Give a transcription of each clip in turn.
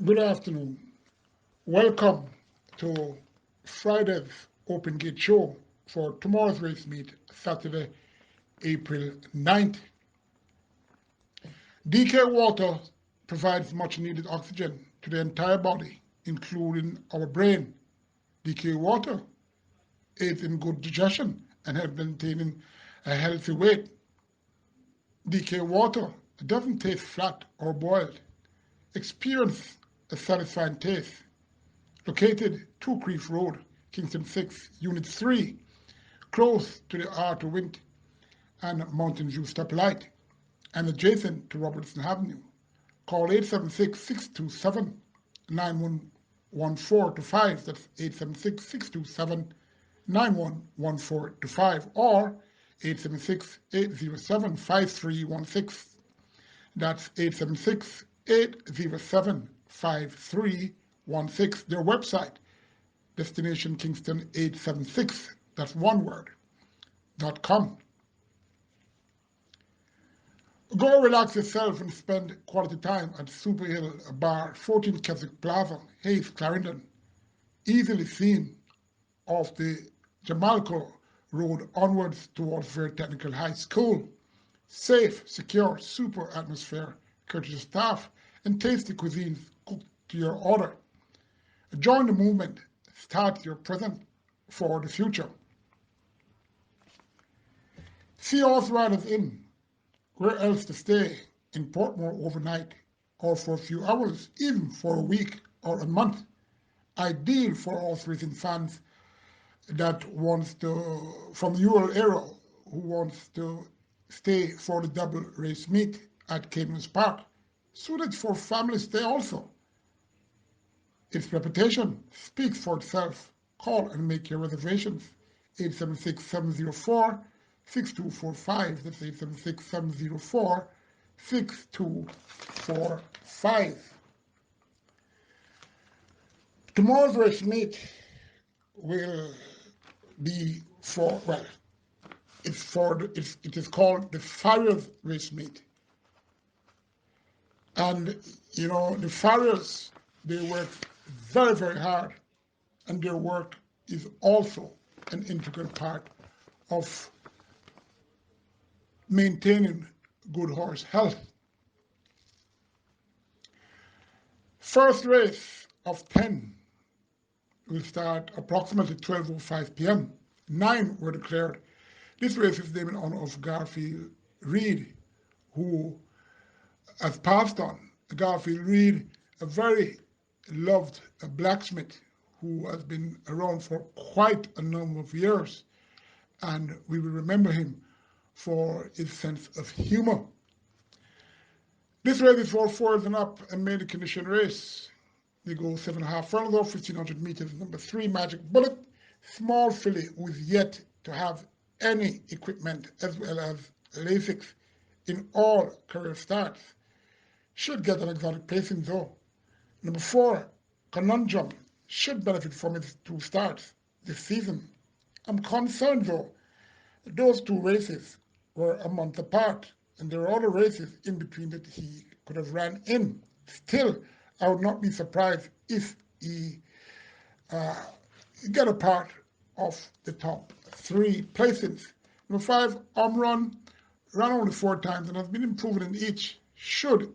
Good afternoon. Welcome to Friday's Open Gate Show for tomorrow's race meet, Saturday, April 9th. DK water provides much needed oxygen to the entire body, including our brain. DK water aids in good digestion and helps maintaining a healthy weight. DK water doesn't taste flat or boiled. Experience a satisfying taste. Located 2 Creek Road, Kingston 6, Unit 3, close to the Arthur Wint and Mountain View stoplight, and adjacent to Robertson Avenue. Call 876-627-9114 to 5. That's 876-627-9114 to 5, or 876-807-5316. That's 876-807-5316. Their website, Destination Kingston 876, that's one word, .com. Go relax yourself and spend quality time at Super Hill Bar, 14 Keswick Plaza, Hayes, Clarendon. Easily seen off the Jamalco Road onwards towards Fair Technical High School. Safe, secure, super atmosphere, courteous staff, and tasty cuisines cooked to your order. Join the movement. Start your present for the future. See Horse Riders Inn. Where else to stay? In Portmore overnight, or for a few hours, even for a week or a month. Ideal for horse racing fans that wants to, from the Ural area, who wants to stay for the double race meet at Caymanas Park. Suited for family stay also. Its reputation speaks for itself. Call and make your reservations. 876-704-6245. That's 876-704-6245. Tomorrow's race meet will be for, well, it is called the Farriers race meet. And, the farriers, they work very, very hard, and their work is also an integral part of maintaining good horse health. First race of 10 will start approximately 12:05 p.m. 9 were declared. This race is named in honor of Garfield Reed, who has passed on. Garfield Reed, a very loved blacksmith who has been around for quite a number of years, and we will remember him for his sense of humor. This race is for 4 and up, a main condition race. They go 7.5 furlongs or 1,500 meters. Number 3, Magic Bullet, small filly who is yet to have any equipment as well as Lasix in all career starts. Should get an exotic pacing though. Number 4, Conundrum, should benefit from its 2 starts this season. I'm concerned though, those 2 races were a month apart, and there are other races in between that he could have ran in. Still, I would not be surprised if he get a part of the top 3 placings. Number 5, Omron, ran only 4 times and has been improving in each. Should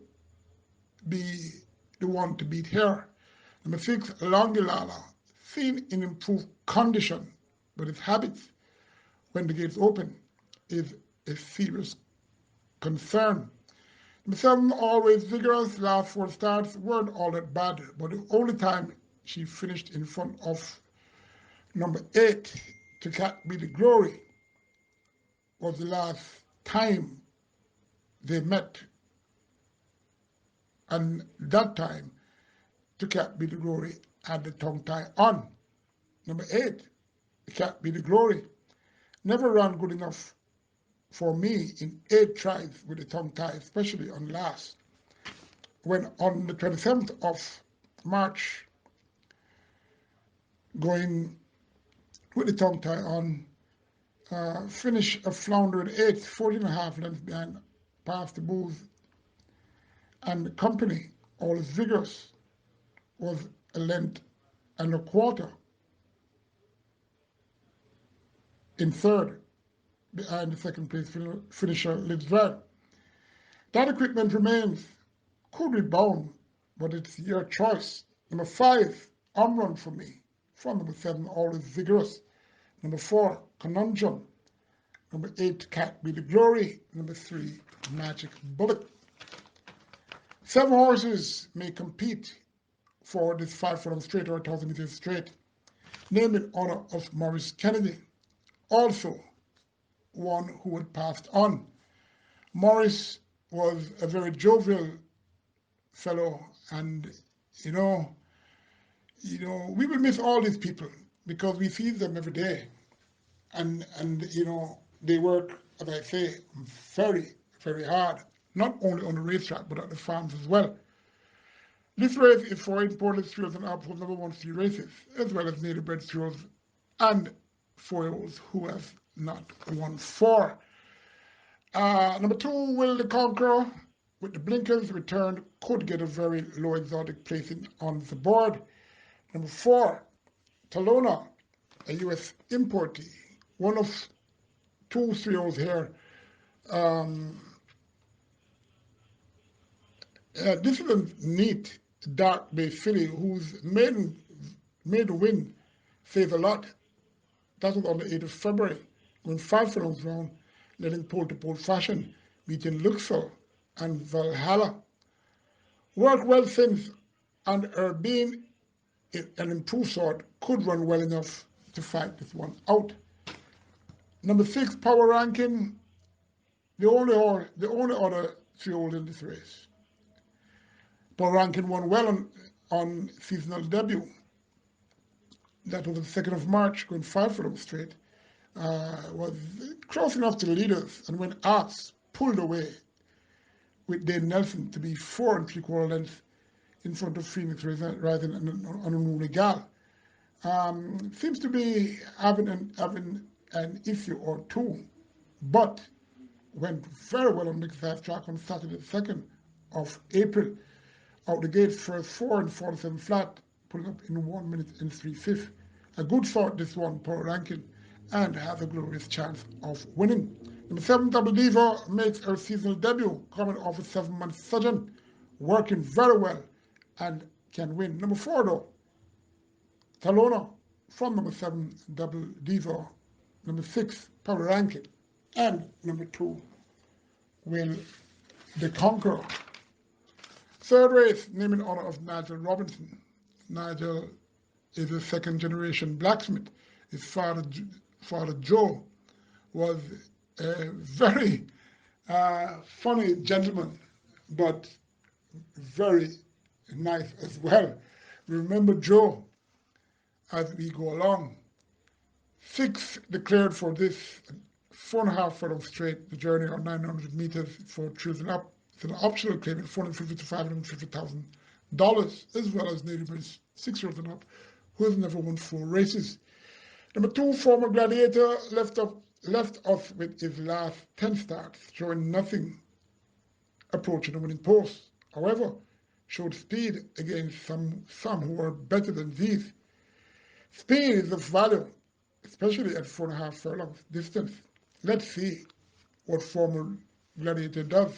be the one to beat here. Number 6, Longilala, seen in improved condition, but its habits when the gates open is a serious concern. Number 7, Always Vigorous, last 4 starts weren't all that bad, but the only time she finished in front of number 8, To Cat Be the Glory, was the last time they met. And that time, To Cat Be the Glory had the tongue tie on. Number 8, To Cat Be the Glory, never ran good enough for me in 8 tries with the tongue tie, especially on last. When on the 27th of March, going with the tongue tie on, finish a flounder at 8th, 14.5 lengths behind, past the Bulls and the company, Always Vigorous. was a length and a quarter in third, behind the second place finisher Lidsville. That equipment remains, could be bound, but it's your choice. Number 5, Run for me. From number 7, Always Vigorous. Number 4, Conundrum. Number 8, Cat Be the Glory. Number 3, Magic Bullet. 7 horses may compete for this 5 furlong straight or 1,000 meters straight, named in honor of Maurice Kennedy, also one who had passed on. Maurice was a very jovial fellow, and we will miss all these people because we see them every day, and they work, as I say, very, very hard, not only on the racetrack but at the farms as well. This race is for imported steers and up for number 1 steer races, as well as native bred steers and 4-year-olds who have not won 4. Number 2, Will the Conqueror, with the blinkers returned, could get a very low exotic placing on the board. Number 4, Talona, a U.S. importee, one of 2 3-year-olds here. This is a neat dark bay filly whose maiden win says a lot. That was on the 8th of February, when 5 furlongs round, letting pole-to-pole fashion, beating Luxor and Valhalla. Worked well since, and her being an improved sort could run well enough to fight this one out. Number 6, Power Ranking, the only other 3-year-old in this race. Power Ranking won well on seasonal debut. That was the 2nd of March, going 5 furlongs straight. Was close enough to the leaders, and when asked, pulled away with Dane Nelson to be 4 3/4 lengths in front of Phoenix Rising and Unruly Gal. Seems to be having an issue or two, but went very well on the fast track on Saturday the 2nd of April. Out the gate, first 4 and 47 flat, pulling up in 1 minute and 3/5. A good start, this one, Power Ranking, and has a glorious chance of winning. Number 7, Double Diva, makes her seasonal debut, coming off a 7-month sojourn, working very well, and can win. Number 4, though, Talona, from number 7, Double Diva. Number 6, Power Ranking, and number 2, Will the Conqueror. 3rd race, named in honor of Nigel Robinson. Nigel is a 2nd-generation blacksmith. His father Joe, was a very funny gentleman, but very nice as well. Remember Joe as we go along. 6 declared for this 4.5 furlong straight, the journey on 900 meters for choosing up. It's an optional claim at $450,000 to $550,000, as well as native 6-year-olds and up, who has never won 4 races. Number 2, Former Gladiator, left us with his last 10 starts, showing nothing approaching the winning post. However, showed speed against some who are better than these. Speed is of value, especially at 4.5 furlongs distance. Let's see what Former Gladiator does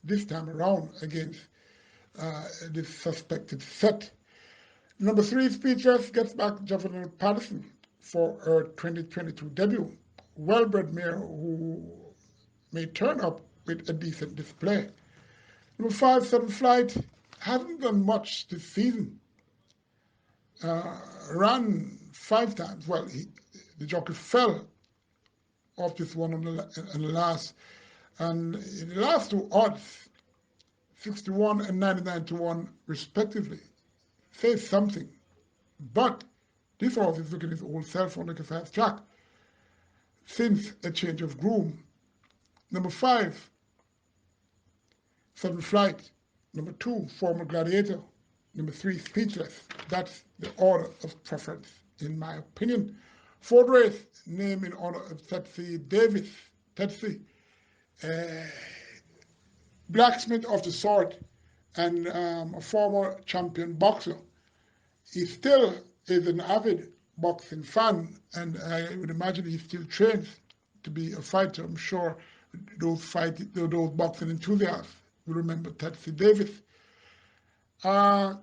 this time around against this suspected set. Number 3, Speechless, gets back Javanel Patterson for her 2022 debut. Well-bred mare who may turn up with a decent display. Number 5, Sudden Flight, hasn't done much this season. Ran 5 times. Well, the jockey fell off this one on the last. And in the last 2 odds, 61 and 99 to 1 respectively, says something. But this horse is looking his old self on like a fast track since a change of groom. Number 5, Sudden Flight. Number 2, Former Gladiator. Number 3, Speechless. That's the order of preference, in my opinion. 4th race, named in honor of Tetsi Davis. Tetsi, blacksmith of the sort and a former champion boxer. he still is an avid boxing fan, and I would imagine he still trains to be a fighter. I'm sure those boxing enthusiasts will remember Tetsy Davis. Uh,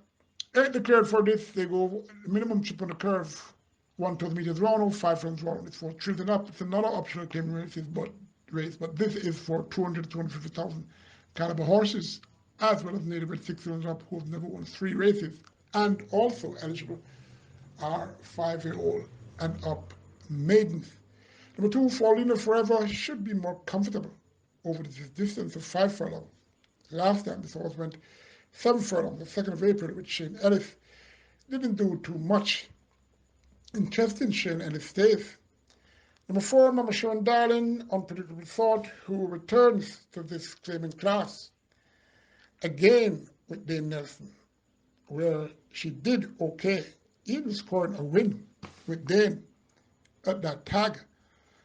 Eight declared for this. They go minimum chip on the curve, 1,000 meters round or 5 rounds round. It's for children up. It's another optional claim but this is for 200 to 250,000 caliber horses, as well as native bred 6 rounds up who have never won 3 races, and also eligible are 5-year-old and up maidens. Number 2, Fallina Forever should be more comfortable over this distance of 5 furlongs. Last time this horse went 7 furlongs, the 2nd of April, with Shane Ellis. Didn't do too much. Interesting Shane Ellis stays. Number 4, Mama Sharon Darling, Unpredictable Thought, who returns to this claiming class. Again with Dame Nelson, where she did okay, even scoring a win with Dame at that tag.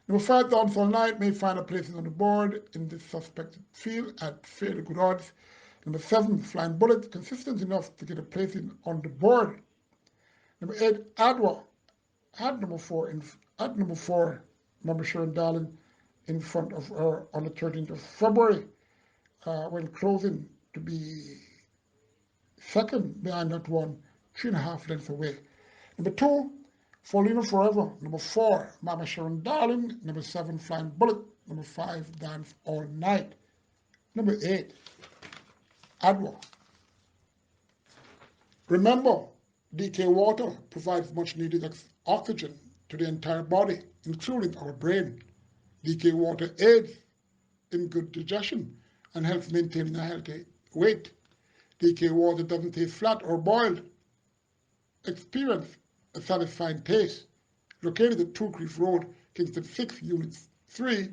Number 5, Dancehall Night, may find a place on the board in this suspected field at fairly good odds. Number 7, Flying Bullet, consistent enough to get a placing on the board. Number 8, Adwa, had number 4, Mama Sharon Darling in front of her on the 13th of February, when closing to be second behind that one, 3.5 lengths away. Number 2, Fallina Forever. Number 4, Mama Sharon Darling. Number 7, Flying Bullet. Number 5, Dance All Night. Number 8, Adwa. Remember, DK water provides much needed oxygen to the entire body, including our brain. DK water aids in good digestion and helps maintaining a healthy weight. DK water doesn't taste flat or boiled. Experience a satisfying taste. Located at Two Creek Road, Kingston 6, Unit 3,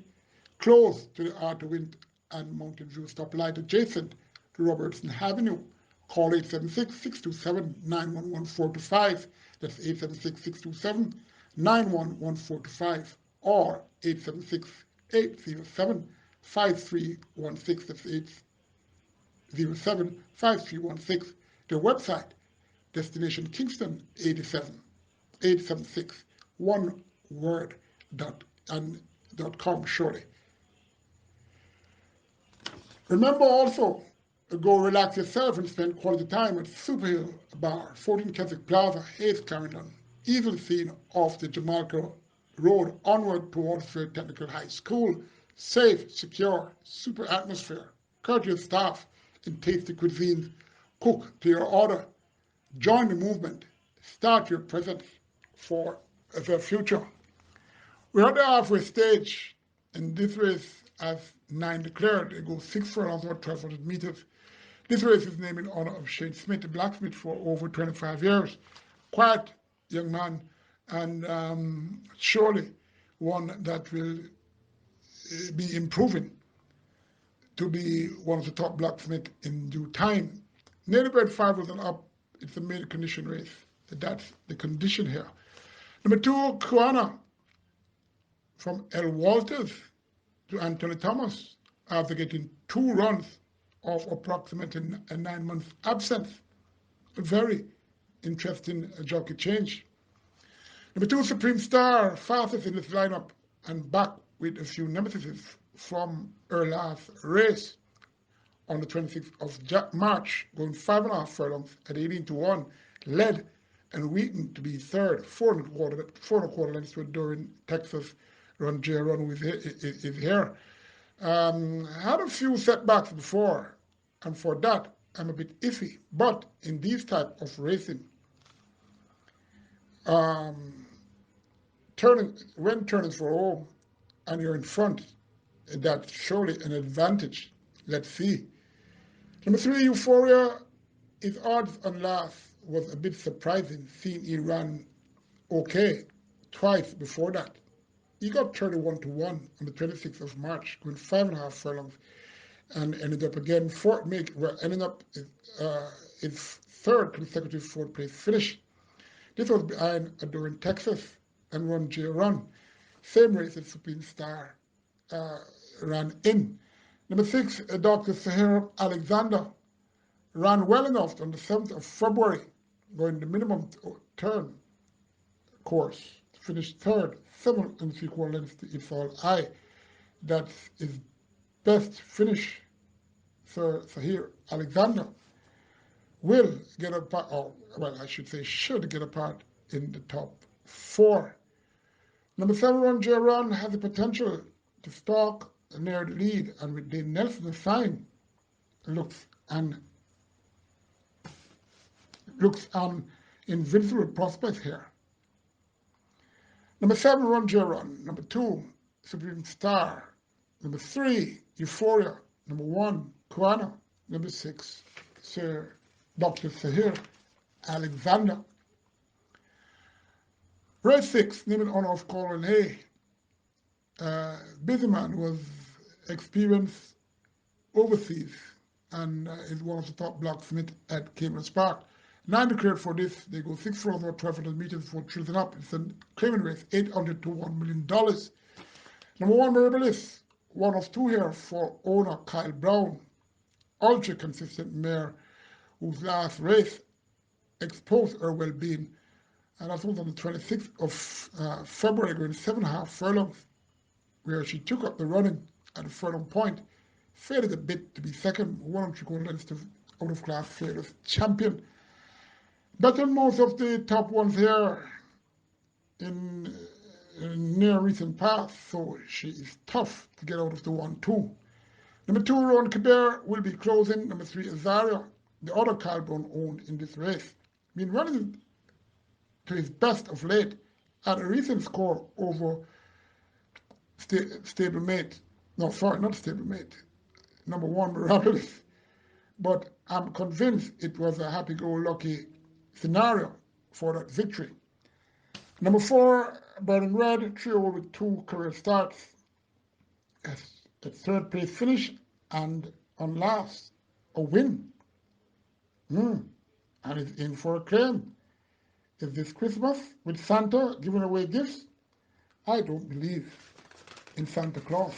close to the Arthur Wind and Mountain View stoplight adjacent to Robertson Avenue. Call 876-627-911-425. That's 876-627-911-425 or 876-807-5316. That's 807-5316. Their website, Destination Kingston 87, 876, one word, .com shortly. Remember also, go relax yourself and spend quality time at Superhill Bar, 14 Keswick Plaza, Hayes, Clarendon. Easily seen off the Jamaica Road onward towards Fair Technical High School. Safe, secure, super atmosphere, courteous staff, and tasty cuisines. Cook to your order. Join the movement. Start your present for the future. We're at the halfway stage, and this race, as 9 declared, it goes 6 furlongs or 1,200 meters. This race is named in honor of Shane Smith, a blacksmith for over 25 years. Quiet young man, and surely one that will be improving to be one of the top blacksmiths in due time. Native bred 5 was an up. It's a made condition race. That's the condition here. Number 2, Kuana, from L. Walters to Anthony Thomas, after getting 2 runs of approximately a 9 month absence. A very interesting jockey change. Number 2, Supreme Star, fastest in this lineup and back with a few nemesis from her last race on the 26th of March, going 5.5 furlongs at 18-1, led and Wheaton to be third, 4.25 lengths with during Texas run J. Run who is here. Had a few setbacks before, and for that I'm a bit iffy. But in these type of racing, when turning for home and you're in front, that's surely an advantage. Let's see. Number 3, Euphoria. His odds on last was a bit surprising, seeing he ran okay twice before that. He got 31-1 on the 26th of March, going 5.5 furlongs, and ended up again ending up his third consecutive 4th place finish. This was behind Adoring Texas and Run J. Run. Same race as Supreme Star ran in. Number 6, Dr. Sahara Alexander ran well enough on the 7th of February going the minimum turn course, finished third, 7 3/4 lengths to its all eye. That's his best finish. Sir Sahir Alexander will get a part, or well, I should say, should get a part in the top four. Number 7, Ron J. Ron has the potential to stalk near the lead, and with Dane Nelson sign, looks an invincible prospect here. Number 7, Ron J. Ron. Number 2, Supreme Star. Number 3, Euphoria. Number 1, Kuana. Number 6, Sir Dr. Sahir Alexander. Race 6, named in honor of Colin Hay. Busy man was experienced overseas and is one of the top blacksmiths at Caymanas Park. 9 declared for this. They go 6 rounds or 1,200 meters for Chilton Up. It's a claiming race, $800 to $1 million. Number 1, Mirabilis, one of 2 here for owner Kyle Brown. Ultra consistent mare whose last race exposed her well-being. And that was on the 26th of February, going 7.5 furlongs, where she took up the running at the furlong point, faded a bit to be second, 1 3/4 lengths to out of class fearless champion. Better than most of the top ones here in near recent past, so she is tough to get out of the 1-2. Number 2, Ron Kabir will be closing. Number 3, Azaria, the other Kyle Brown owned in this race. Been running to his best of late at a recent score over stablemate. No, sorry, not stablemate. Number 1, Miraculous. But I'm convinced it was a happy-go-lucky scenario for that victory. Number 4, Burning Red, trio with 2 career starts. A third place finish and on last, a win. And it's in for a claim. Is this Christmas with Santa giving away gifts? I don't believe in Santa Claus.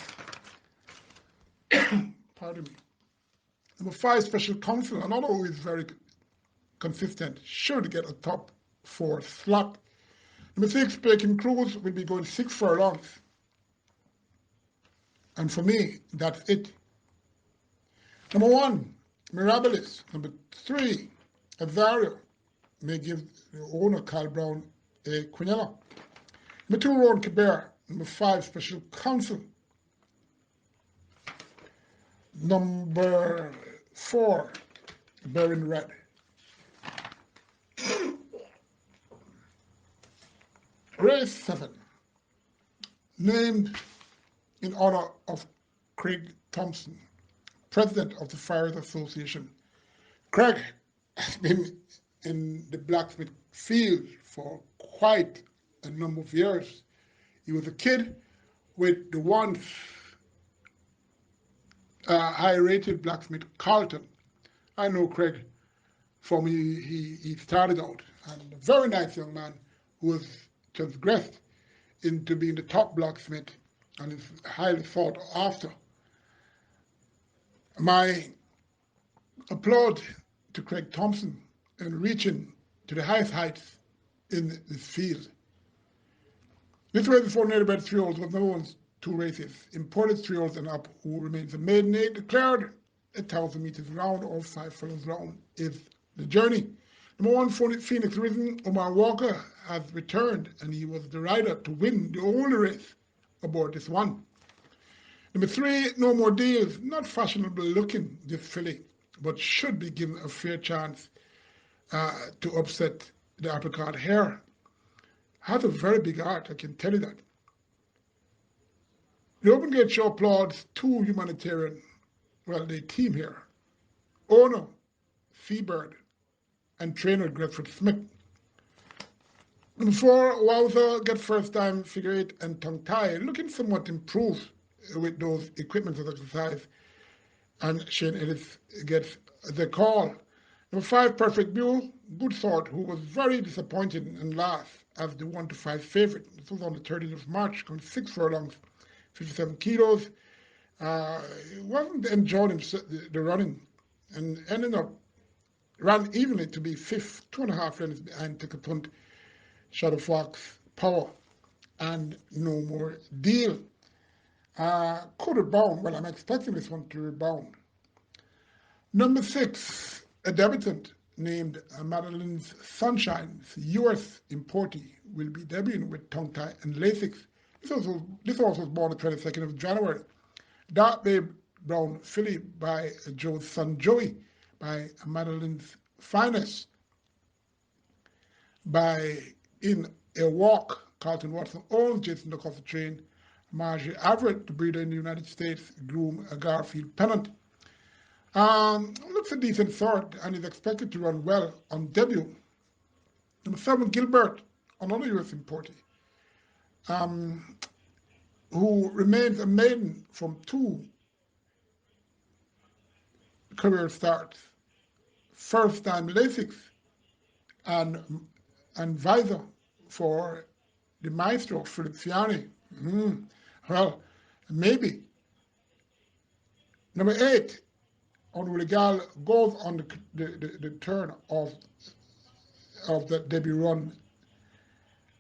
Pardon me. Number 5, Special Counsel, another who is very consistent, sure to get a top 4 slot. Number 6, Bacon Cruise will be going 6 furlongs. And for me, that's it. Number 1, Mirabilis. Number 3, Azario, may give the owner Kyle Brown a quinella. Number 2, Ron Kabir. Number 5, Special Counsel. Number 4, Burning Red. Race 7, named in honor of Craig Thompson, president of the Farriers Association. Craig has been in the blacksmith field for quite a number of years. He was a kid with the once high-rated blacksmith Carlton. I know Craig from he started out, and a very nice young man who was transgressed into being the top blacksmith and is highly sought after. My applaud to Craig Thompson in reaching to the highest heights in this field. This race before native bred 3-year-olds was number 1 2 races. Imported 3-year-olds and up, who remains a maiden eight, declared 1,000 meters round or 5 furlongs round is the journey. Number 1, Phoenix Risen, Omar Walker, has returned, and he was the rider to win the only race aboard this one. Number 3, No More Deals, not fashionable looking, this filly, but should be given a fair chance to upset the apricot hare. Has a very big heart, I can tell you that. The Open Gate Show applauds 2 humanitarian, well, they team here, owner Seabird and trainer Gretford Smith. Number 4, Wowzer get first time figure 8 and tongue tie, looking somewhat improved with those equipment of exercise, and Shane Ellis gets the call. Number 5, Perfect Buell, good sort, who was very disappointed in last as the 1-5 favorite. This was on the 30th of March, going 6 furlongs, 57 kilos. Wasn't enjoying the running and ended up ran evenly to be fifth, 2.5 lengths behind Take a Punt, Shadow Fox, Power, and No More Deal. Could rebound. Well, I'm expecting this one to rebound. Number 6, a debutant named Madeline's Sunshine's US importee will be debuting with tongue tie and Lasix. This horse was born the 22nd of January. Dark Babe Brown filly by Joe's son Joey, by Madeline's Finest, by In a Walk, Carlton Watson owns Jason DeCosta train, Marjorie Everett, the breeder in the United States, groom a Garfield Pennant. Looks a decent sort and is expected to run well on debut. Number 7, Gilbert, another US importee, who remains a maiden from 2 career starts. First time Lasix and visor for the maestro, Philip Fiani. Well, maybe. Number 8, Onwulegal goes on the turn of the debut run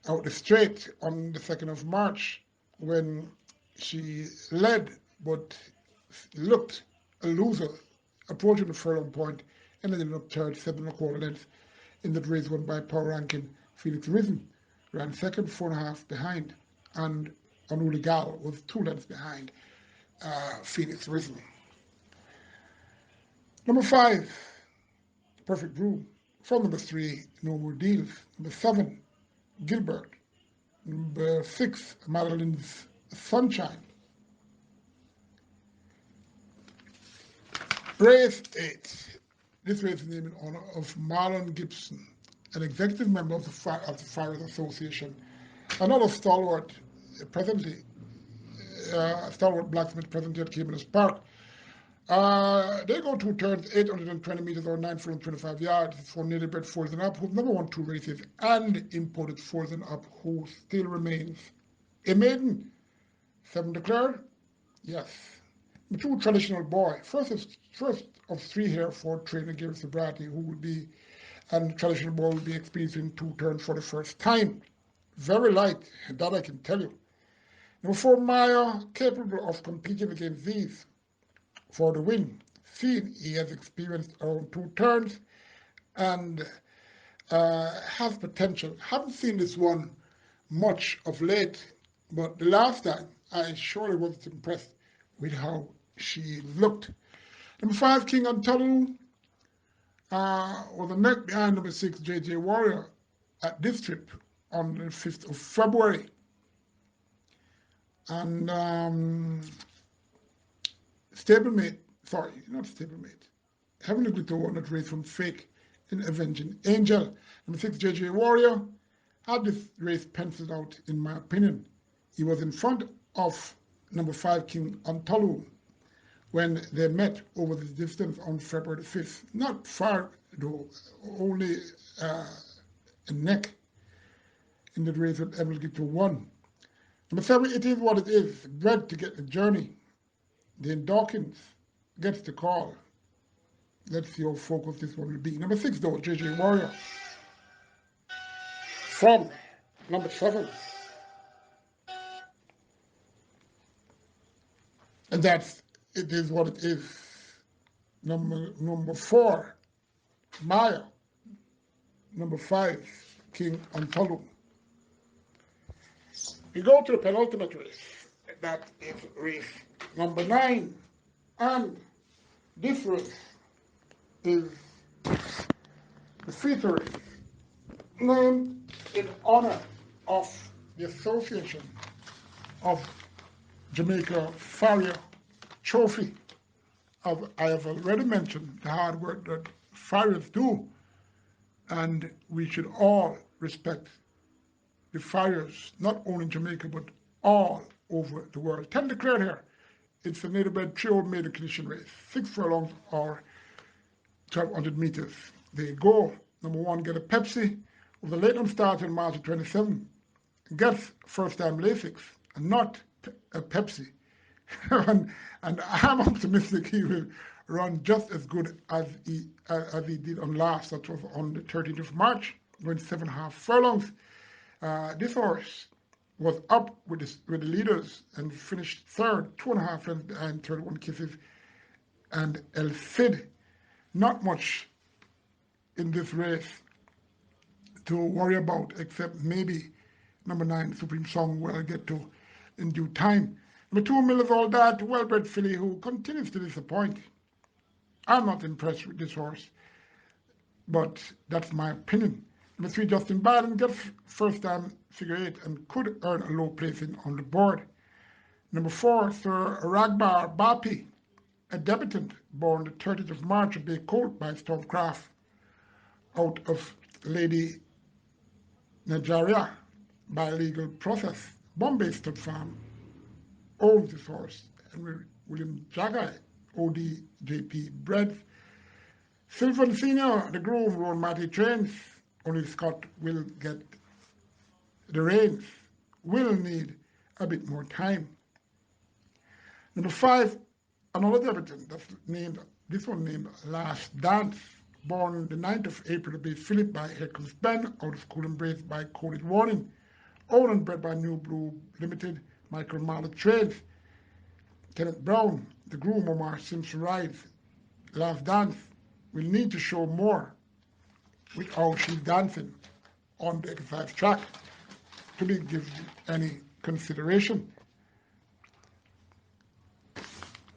out the straight on the 2nd of March when she led but looked a loser approaching the furlong point and ended up third, 7.25 lengths in that race won by power ranking Felix Risen. Ran second, 4.5 behind, and Onwulegal was 2 lengths behind Felix Risen. Number 5, Perfect Groom. From number 3, No More Deals. Number 7, Gilbert. Number 6, Madeline's Sunshine. Race 8. This race is named in honor of Marlon Gibson, an executive member of the Farriers Association, another stalwart presently, stalwart blacksmith presently at Caymanas Park. They go 2 turns, 820 meters or 925 yards for nearly bred foals and up, who've never won 2 races, and imported foals and up, who still remains a maiden. 7 declared? Yes. The 2 traditional boy. First of 3 here for trainer Gary Sobrati, who will be, and traditional boy will be experiencing 2 turns for the first time. Very light, that I can tell you. Number 4, Maya, capable of competing against these for the win, seeing he has experienced around 2 turns and has potential. Haven't seen this one much of late, but the last time I surely wasn't impressed with how she looked. Number 5, King Antalu, was a neck behind number 6, JJ Warrior, at this trip on the 5th of February. And stablemate, sorry, not stablemate, Heavenly Glitter won that race from Fake in Avenging Angel. Number 6, JJ Warrior, had this race penciled out, in my opinion. He was in front of number 5, King Antalu, when they met over the distance on February 5th. Not far though, only a neck in the race with Heavenly Glitter won. Number 7, It Is What It Is, bred to get the journey. Then Dawkins gets the call. Let's see how focused this one will be. Number 6 though, JJ Warrior. From number 7. And that's It Is What It Is. Number 4, Maya. Number 5, King Antalu. We go to the penultimate race. That is race number 9. And this race is the feature race, named in honor of the Association of Jamaica Farrier Trophy. I have already mentioned the hard work that farriers do, and we should all respect the farriers, not only in Jamaica, but all over the world. 10 declared here. It's a native bred 3-year-old maiden condition race, 6 furlongs or 1,200 meters. They go. Number 1, get a Pepsi, with a late on start on March 27. Gets first time Lasix, and not a Pepsi. and I'm optimistic he will run just as good as he did on last. That was on the 13th of March, going 7.5 furlongs. This horse was up with the leaders and finished third, 2.5 lengths behind 31 Kisses and El Cid. Not much in this race to worry about, except maybe number 9, Supreme Song, where I'll get to in due time. Number 2, Miller's All That, well-bred filly who continues to disappoint. I'm not impressed with this horse, but that's my opinion. Number 3, Justin Biden gets first time figure 8 and could earn a low placing on the board. Number 4, Sir Ragbar Bapi, a debutant born the 30th of March, a Bay Colt by Stormcraft out of Lady Nigeria by legal process. Bombay Stud Farm owns this horse. Henry William Jagai, ODJP bred. Sylvan Senior, the groom, Ron Matty trains. Only Scott will get the reins. Will need a bit more time. Number 5, another debutant that's named, this one named Last Dance, born the 9th of April to be Philip by Here Comes Ben, out of Colin Blair by Coded Warning, owned and bred by New Blue Limited, Michael Marlett Trades. Kenneth Brown, the groom, Omar Simpson rides. Last Dance will need to show more with how she's dancing on the exercise track to be given any consideration.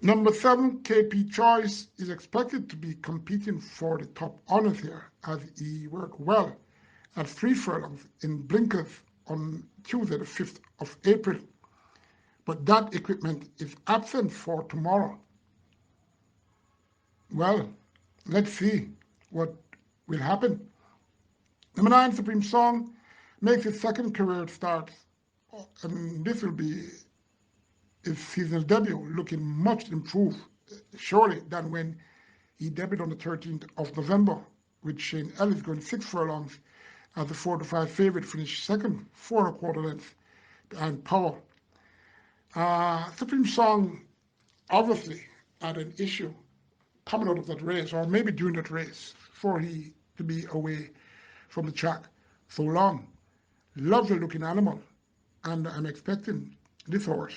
Number 7, KP Choice, is expected to be competing for the top honors here, as he worked well at 3 furlongs in blinkers on Tuesday, the 5th of April. But that equipment is absent for tomorrow. Well, let's see what will happen. Number 9, Supreme Song, makes his second career start, and this will be his seasonal debut, looking much improved, surely, than when he debuted on the 13th of November, with Shane Ellis going 6 furlongs as the 4-5 favorite, finished second, 4.25 lengths behind Power. Supreme Song obviously had an issue coming out of that race, or maybe during that race, for he to be away from the track so long. Lovely looking animal, and I'm expecting this horse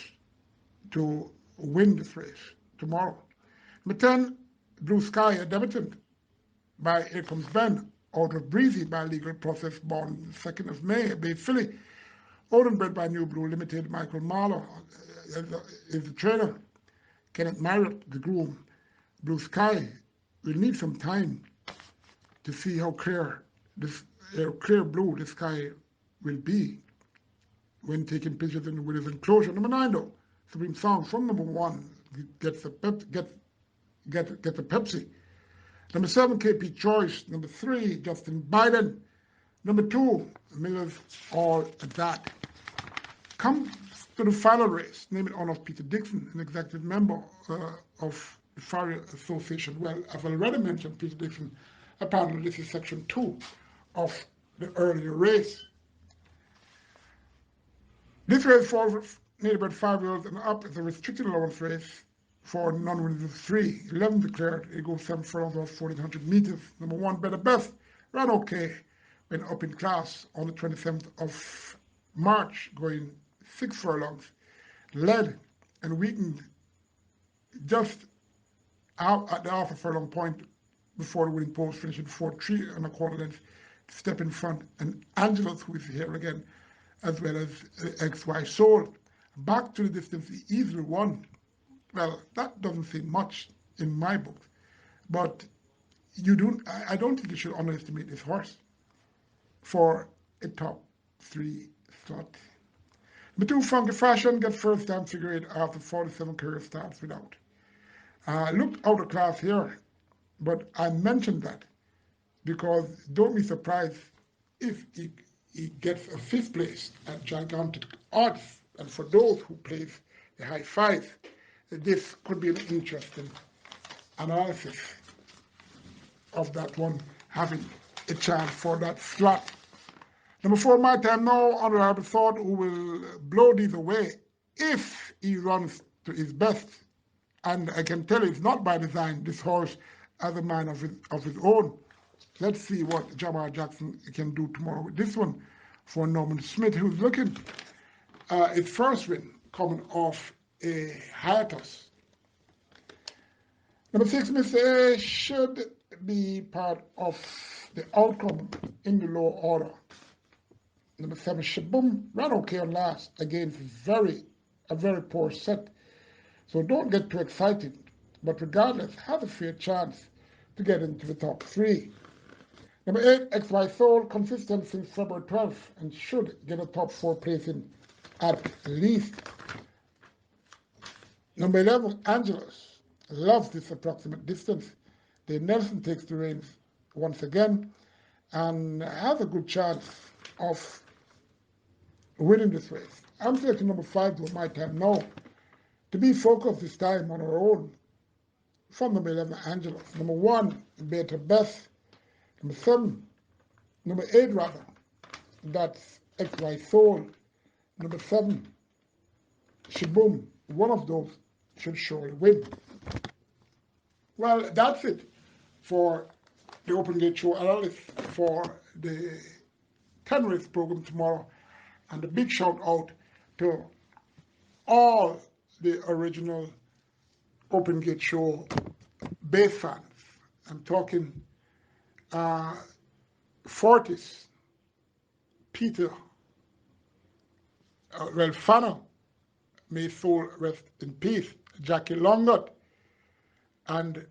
to win this race tomorrow. Number 10, Blue Sky, a debutant by Here Comes Ben, out of Breezy by legal process, born 2nd of May, a Bay filly, owned and bred by New Blue Limited. Michael Marlowe is the trainer. Kenneth Marriott, the groom. Blue Sky will need some time to see how clear blue the sky will be when taking pictures in with his enclosure. Number 9, though, Supreme Song from number 1 gets a Pepsi. Number 7, KP Choice. Number 3, Justin Biden. Number 2, Miller's All That. Come to the final race, named in honor of Peter Dixon, an executive member of the Farrier Association. Well, I've already mentioned Peter Dixon. Apparently, this is section 2 of the earlier race. This race for nearly about 5-year-olds and up is a restricted allowance race for non-winners of 3. 11 declared. It goes 7 furlongs off 1,400 meters. Number 1, Better Best, ran okay when up in class on the 27th of March, going 6 furlongs. Led and weakened just out at the half a furlong point before the winning post, finishing 4.75 lengths to step in front. And Angelos, who is here again, as well as XY Soul. Back to the distance, he easily won. Well, that doesn't seem much in my book, but I don't think you should underestimate this horse for a top 3 slot. Number 2, Funky Fashion, gets first time figure 8 after 47 career starts without. Looked out of class here, but I mentioned that because don't be surprised if he gets a 5th place at gigantic odds. And for those who plays the high 5, this could be an interesting analysis of that one having a chance for that slot. Number 4, My Time Now, Honorable Thought, who will blow these away if he runs to his best And I can tell you it's not by design. This horse has a mind of his own. Let's see what Jamar Jackson can do tomorrow with this one for Norman Smith, who's looking his first win coming off a hiatus. Number 6, Mr. A should be part of the outcome in the low order. Number 7, Shaboom, ran okay on last against a very poor set. So don't get too excited, but regardless, have a fair chance to get into the top 3. Number 8, XY Soul, consistent since February 12th and should get a top 4 placing at least. Number 11, Angelus, loves this approximate distance. Dave Nelson takes the reins once again and has a good chance of winning this race. I'm selecting number 5 to my time now to be focused this time on our own from number 11, Angelus. Number 1, Better Best. Number 7, number 8 rather, that's XY Soul. Number 7, Shaboom. One of those should surely win. Well, that's it for the Open Gate Show analysis for the 10 race program tomorrow. And a big shout out to all the original Open Gate Show base fans. I'm talking Fortis, Peter, Fano, may his soul rest in peace, Jackie Longot, and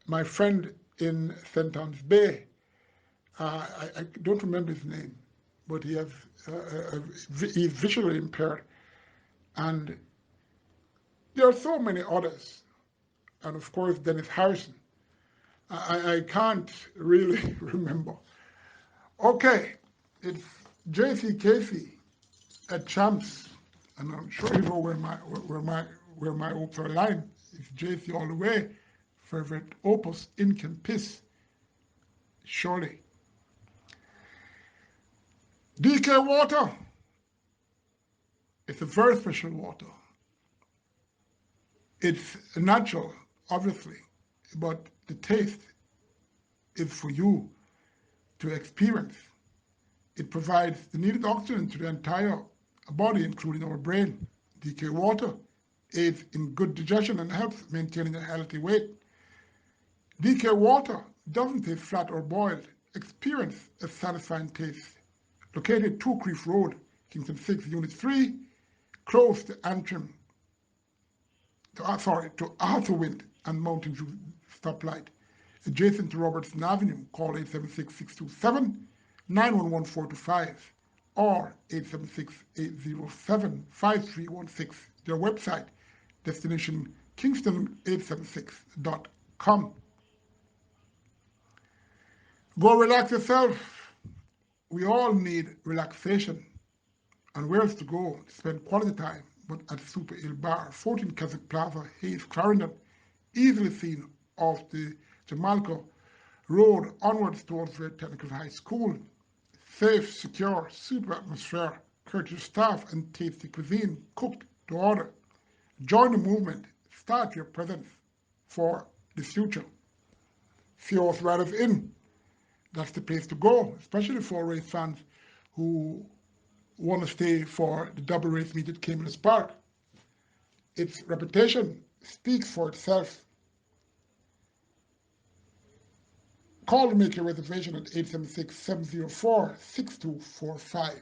my friend in St. Anne's Bay. I don't remember his name, but he's visually impaired. And there are so many others. And of course, Dennis Harrison. I can't really remember. Okay, it's J.C. Casey at Champs, and I'm sure you know where my hopes are lying. It's J.C. all the way. Favorite opus, Incan Piss. Surely. DK water. It's a very special water. It's natural, obviously, but the taste is for you to experience. It provides the needed oxygen to the entire body, including our brain. DK water aids in good digestion and helps maintaining a healthy weight. DK water doesn't taste flat or boiled. Experience a satisfying taste. Located 2 Creef Road, Kingston 6, Unit 3, close to Antrim, to Arthurwind and Mountain View stoplight. Adjacent to Robertson Avenue, call 876-627-911425 or 876-807-5316. Their website, destination kingston876.com. Go relax yourself. We all need relaxation. And where else to go to spend quality time but at Super Il Bar, 14 Keswick Plaza, Hayes, Clarendon, easily seen off the Jamaica Road onwards towards the Technical High School. Safe, secure, super atmosphere, courteous staff, and tasty cuisine cooked to order. Join the movement. Start your presence for the future. Fearless Riders Inn. That's the place to go, especially for race fans who want to stay for the double race meet at Caymanas Park. Its reputation speaks for itself. Call to make your reservation at 876-704-6245.